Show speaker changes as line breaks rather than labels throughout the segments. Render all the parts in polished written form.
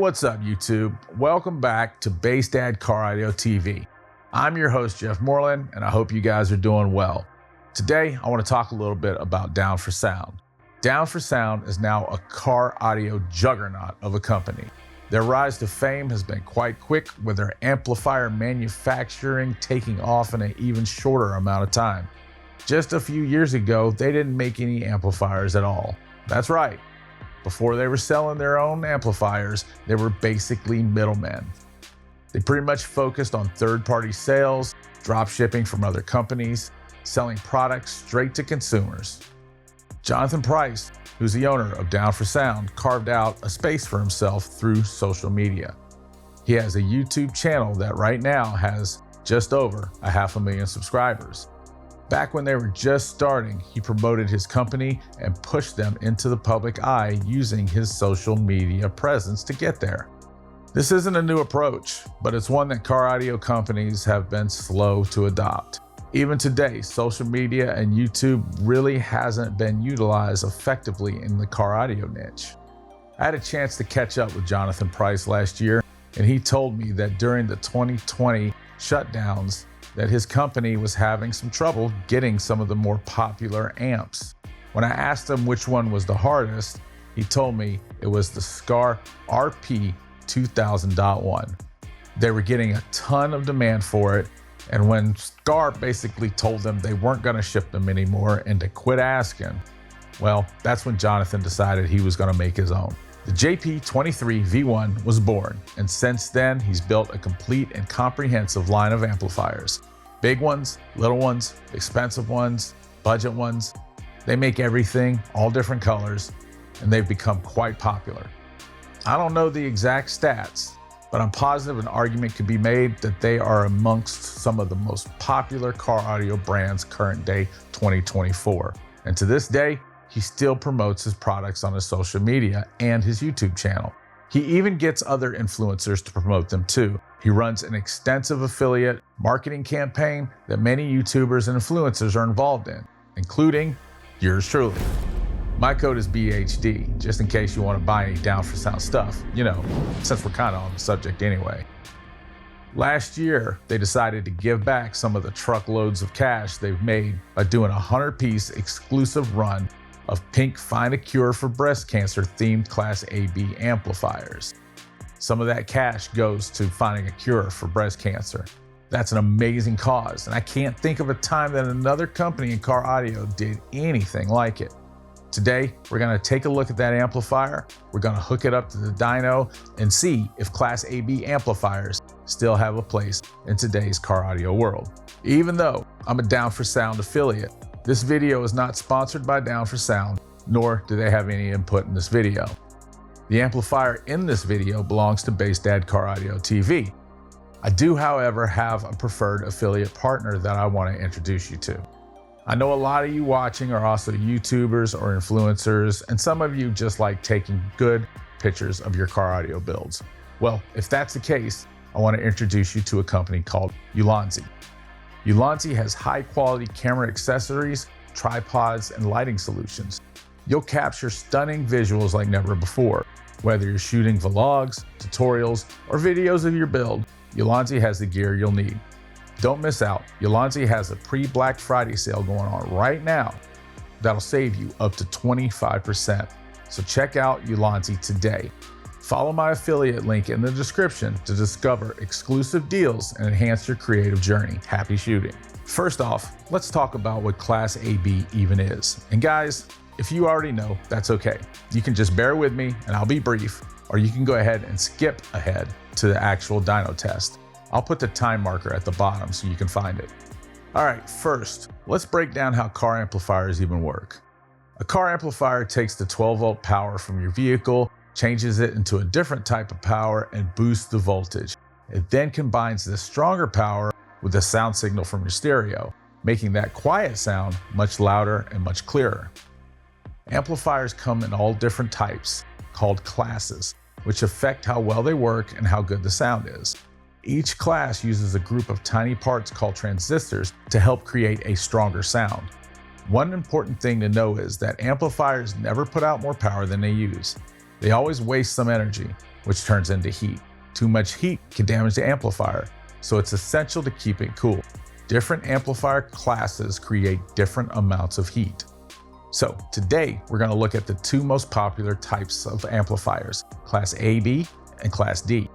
What's up, YouTube? Welcome back to Bass Dad Car Audio TV. I'm your host, Jeff Moreland, and I hope you guys are doing well. Today, I want to talk a little bit about Down for Sound. Down for Sound is now a car audio juggernaut of a company. Their rise to fame has been quite quick, with their amplifier manufacturing taking off in an even shorter amount of time. Just a few years ago, they didn't make any amplifiers at all. That's right. Before they were selling their own amplifiers, they were basically middlemen. They pretty much focused on third-party sales, drop shipping from other companies, selling products straight to consumers. Jonathan Price, who's the owner of Down for Sound, carved out a space for himself through social media. He has a YouTube channel that right now has just over 500,000 subscribers. Back when they were just starting, he promoted his company and pushed them into the public eye using his social media presence to get there. This isn't a new approach, but it's one that car audio companies have been slow to adopt. Even today, social media and YouTube really hasn't been utilized effectively in the car audio niche. I had a chance to catch up with Jonathan Price last year, and he told me that during the 2020 shutdowns, that his company was having some trouble getting some of the more popular amps. When I asked him which one was the hardest, he told me it was the Scar RP 2000.1. They were getting a ton of demand for it, and when Scar basically told them they weren't going to ship them anymore and to quit asking, well, that's when Jonathan decided he was going to make his own. The JP7.2 V1 was born, and since then he's built a complete and comprehensive line of amplifiers. Big ones, little ones, expensive ones, budget ones. They make everything, all different colors, and they've become quite popular. I don't know the exact stats, but I'm positive an argument could be made that they are amongst some of the most popular car audio brands current day 2024. And to this day, he still promotes his products on his social media and his YouTube channel. He even gets other influencers to promote them too. He runs an extensive affiliate marketing campaign that many YouTubers and influencers are involved in, including yours truly. My code is BHD, just in case you want to buy any Down for Sound stuff, since we're kind of on the subject anyway. Last year, they decided to give back some of the truckloads of cash they've made by doing a 100-piece exclusive run of pink Find a Cure for Breast Cancer themed Class AB amplifiers. Some of that cash goes to finding a cure for breast cancer. That's an amazing cause, and I can't think of a time that another company in car audio did anything like it. Today, we're going to take a look at that amplifier, we're going to hook it up to the dyno, and see if Class AB amplifiers still have a place in today's car audio world. Even though I'm a Down for Sound affiliate, this video is not sponsored by Down for Sound, nor do they have any input in this video. The amplifier in this video belongs to Bass Dad Car Audio TV. I do, however, have a preferred affiliate partner that I want to introduce you to. I know a lot of you watching are also YouTubers or influencers, and some of you just like taking good pictures of your car audio builds. Well, if that's the case, I want to introduce you to a company called Ulanzi. Ulanzi has high-quality camera accessories, tripods, and lighting solutions. You'll capture stunning visuals like never before. Whether you're shooting vlogs, tutorials, or videos of your build, Ulanzi has the gear you'll need. Don't miss out. Ulanzi has a pre-Black Friday sale going on right now that'll save you up to 25%. So check out Ulanzi today. Follow my affiliate link in the description to discover exclusive deals and enhance your creative journey. Happy shooting. First off, let's talk about what Class AB even is. And guys, if you already know, that's okay. You can just bear with me and I'll be brief, or you can go ahead and skip ahead to the actual dyno test. I'll put the time marker at the bottom so you can find it. All right, first, let's break down how car amplifiers even work. A car amplifier takes the 12-volt power from your vehicle, changes it into a different type of power, and boosts the voltage. It then combines this stronger power with the sound signal from your stereo, making that quiet sound much louder and much clearer. Amplifiers come in all different types, called classes, which affect how well they work and how good the sound is. Each class uses a group of tiny parts called transistors to help create a stronger sound. One important thing to know is that amplifiers never put out more power than they use. They always waste some energy. which turns into heat. Too much heat can damage the amplifier, so it's essential to keep it cool. Different amplifier classes create different amounts of heat. So today we're going to look at the two most popular types of amplifiers, Class AB and Class D.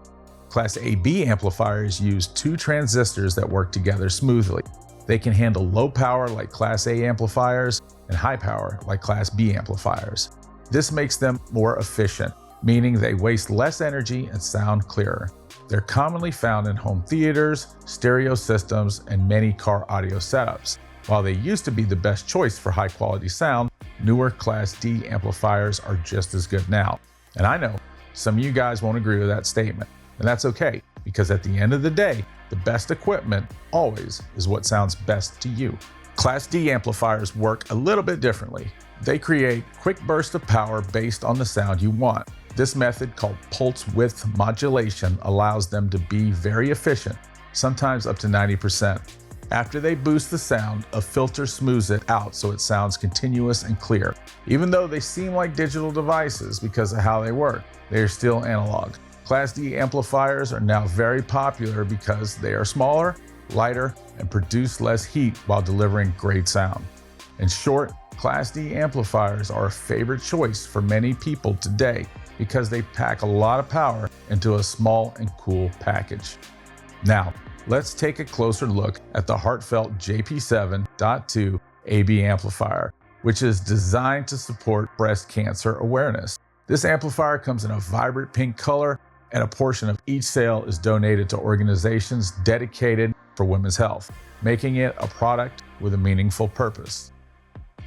Class AB amplifiers use two transistors that work together smoothly. They can handle low power like Class A amplifiers and high power like Class B amplifiers. This makes them more efficient, meaning they waste less energy and sound clearer. They're commonly found in home theaters, stereo systems, and many car audio setups. While they used to be the best choice for high quality sound, newer Class D amplifiers are just as good now. And I know some of you guys won't agree with that statement, and that's okay, because at the end of the day, the best equipment always is what sounds best to you. Class D amplifiers work a little bit differently. They create quick bursts of power based on the sound you want. This method, called pulse width modulation, allows them to be very efficient, sometimes up to 90%. After they boost the sound, a filter smooths it out so it sounds continuous and clear. Even though they seem like digital devices because of how they work, they are still analog. Class D amplifiers are now very popular because they are smaller, lighter, and produce less heat while delivering great sound. In short, Class D amplifiers are a favorite choice for many people today because they pack a lot of power into a small and cool package. Now, let's take a closer look at the heartfelt JP7.2 AB amplifier, which is designed to support breast cancer awareness. This amplifier comes in a vibrant pink color, and a portion of each sale is donated to organizations dedicated for women's health, making it a product with a meaningful purpose.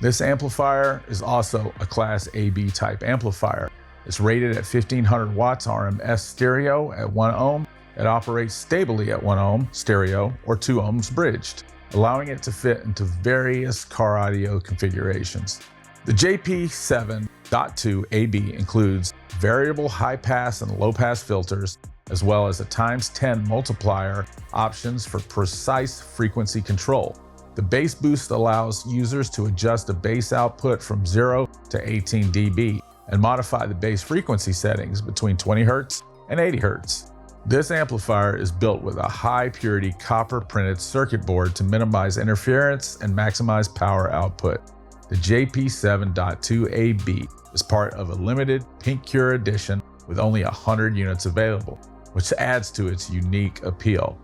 This amplifier is also a Class AB type amplifier. It's rated at 1500 watts RMS stereo at 1 ohm. It operates stably at 1 ohm stereo or 2 ohms bridged, allowing it to fit into various car audio configurations. The JP7.2 AB includes variable high-pass and low-pass filters, as well as a ×10 multiplier options for precise frequency control. The bass boost allows users to adjust the bass output from 0 to 18 dB and modify the bass frequency settings between 20 Hz and 80 Hz. This amplifier is built with a high-purity copper-printed circuit board to minimize interference and maximize power output. The JP7.2 AB is part of a limited Pink Cure edition with only 100 units available, which adds to its unique appeal.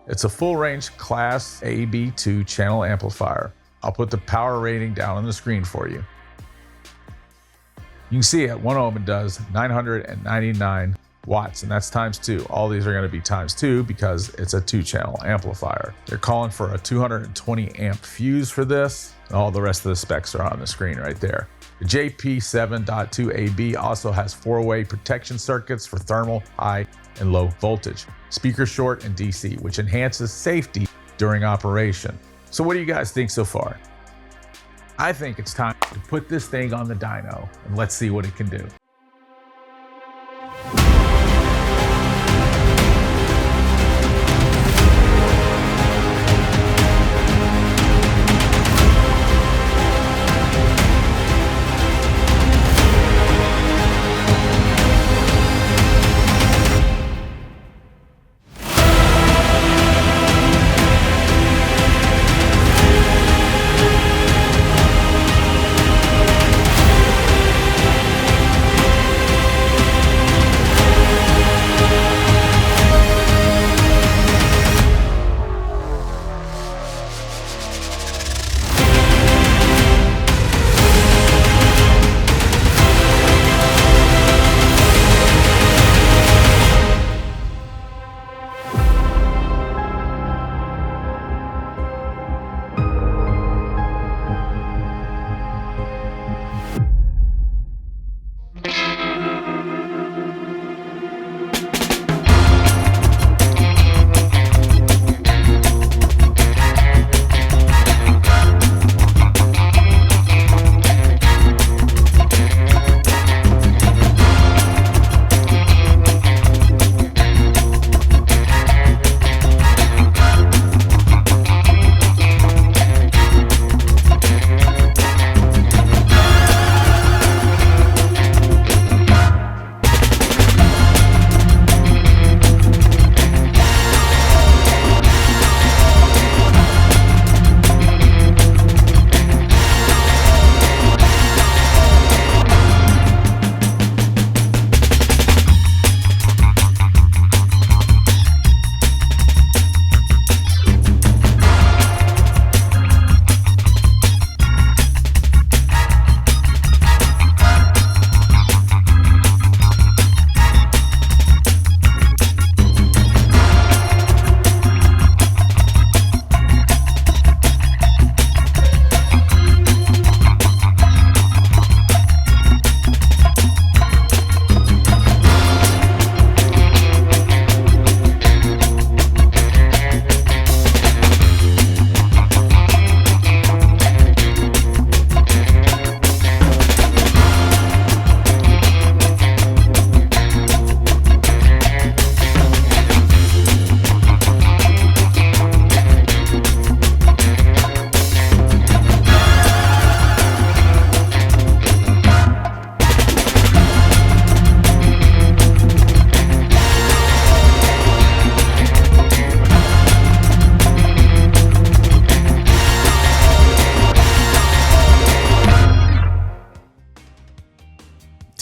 It's a full-range Class AB 2-channel amplifier. I'll put the power rating down on the screen for you. You can see at 1 ohm it does 999 watts, and that's ×2. All these are going to be ×2 because it's a 2-channel amplifier. They're calling for a 220 amp fuse for this, and all the rest of the specs are on the screen right there. The JP7.2 AB also has 4-way protection circuits for thermal, high, and low voltage, speaker short, and DC, which enhances safety during operation. So what do you guys think so far? I think it's time to put this thing on the dyno and let's see what it can do.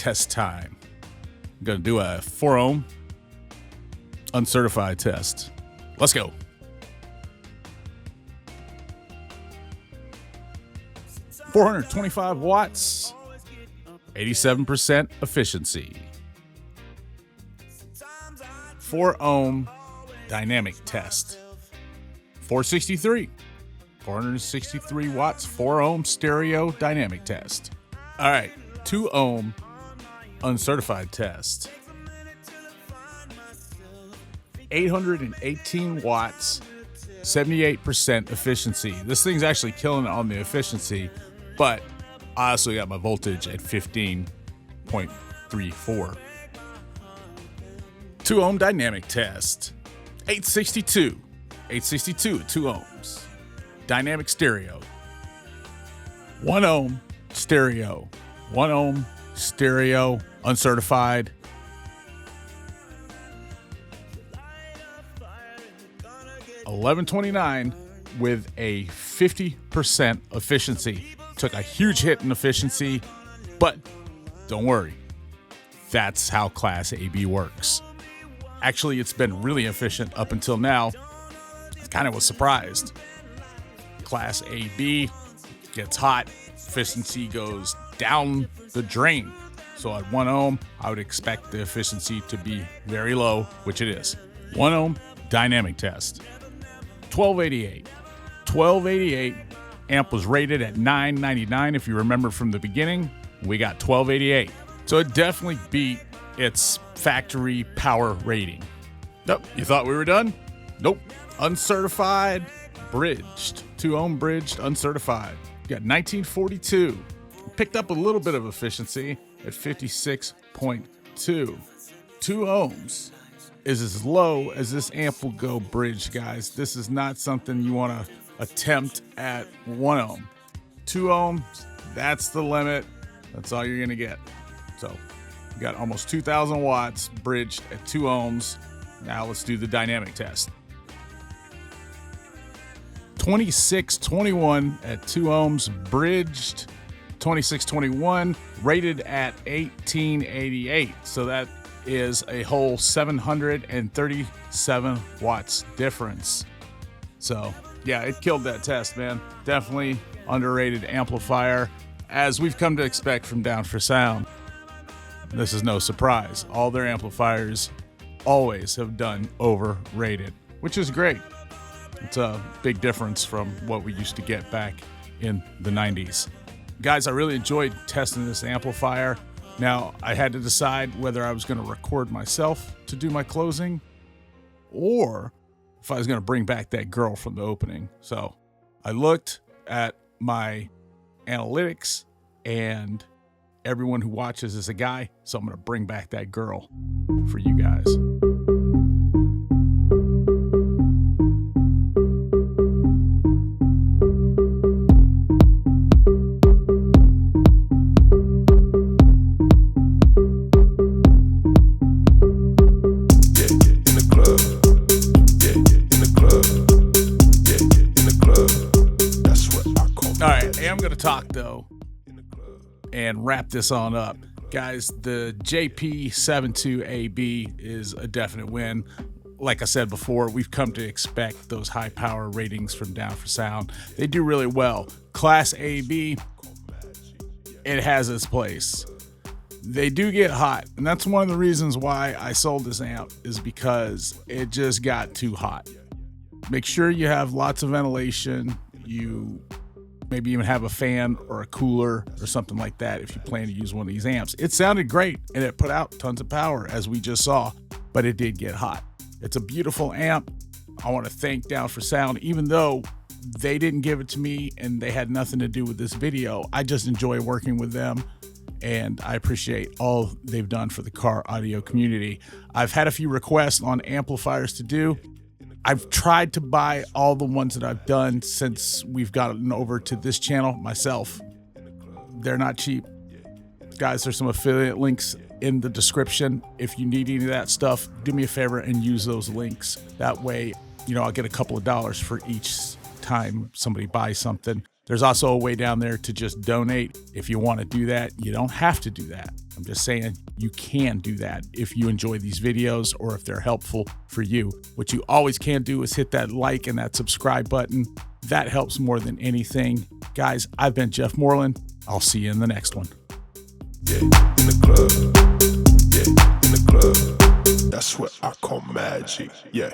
test time. I'm going to do a 4 ohm uncertified test. Let's go. $425 watts, 87% efficiency. 4 ohm dynamic test. 463 watts, 4 ohm stereo dynamic test. All right, 2 ohm uncertified test. 818 watts, 78% efficiency. This thing's actually killing it on the efficiency, but I also got my voltage at 15.34. 2 ohm dynamic test. 862 at 2 ohms. Dynamic stereo. 1 ohm stereo. 1 ohm stereo uncertified. $11.29 with a 50% efficiency. Took a huge hit in efficiency, but don't worry. That's how Class AB works. Actually, it's been really efficient up until now. I kind of was surprised. Class AB gets hot, efficiency goes down the drain. So at 1 ohm, I would expect the efficiency to be very low, which it is. 1 ohm dynamic test. 1288. 1288. Amp was rated at 999 if you remember from the beginning. We got 1288. So it definitely beat its factory power rating. Nope, you thought we were done? Nope. Uncertified, bridged. 2 ohm bridged, uncertified. You got 1942. Picked up a little bit of efficiency at 56.2. 2 ohms is as low as this amp will go bridged, guys. This is not something you want to attempt at 1 ohm. 2 ohms, that's the limit. That's all you're going to get. So you got almost 2,000 watts bridged at 2 ohms. Now let's do the dynamic test. 2621 at 2 ohms bridged. 2621 rated at 1888. So that is a whole 737 watts difference. So yeah, it killed that test, man. Definitely underrated amplifier, as we've come to expect from Down for Sound. This is no surprise. All their amplifiers always have done overrated, which is great. It's a big difference from what we used to get back in the 90s. Guys, I really enjoyed testing this amplifier. Now, I had to decide whether I was going to record myself to do my closing or if I was going to bring back that girl from the opening. So I looked at my analytics, and everyone who watches is a guy, so I'm going to bring back that girl for you guys. I'm going to talk though and wrap this on up. Guys, the JP7.2 AB is a definite win. Like I said before, we've come to expect those high power ratings from Down for Sound. They do really well. Class AB, it has its place. They do get hot, and that's one of the reasons why I sold this amp, is because it just got too hot. Make sure you have lots of ventilation. You maybe even have a fan or a cooler or something like that if you plan to use one of these amps. It sounded great and it put out tons of power, as we just saw, but it did get hot. It's a beautiful amp. I want to thank Down for Sound, even though they didn't give it to me and they had nothing to do with this video. I just enjoy working with them, and I appreciate all they've done for the car audio community. I've had a few requests on amplifiers to do. I've tried to buy all the ones that I've done since we've gotten over to this channel myself. They're not cheap. Guys, there's some affiliate links in the description. If you need any of that stuff, do me a favor and use those links. That way, I'll get a couple of dollars for each time somebody buys something. There's also a way down there to just donate. If you want to do that, you don't have to do that. I'm just saying you can do that if you enjoy these videos or if they're helpful for you. What you always can do is hit that like and that subscribe button. That helps more than anything. Guys, I've been Jeff Moreland. I'll see you in the next one.
Yeah, in the club. Yeah, in the club. That's what I call magic. Yeah.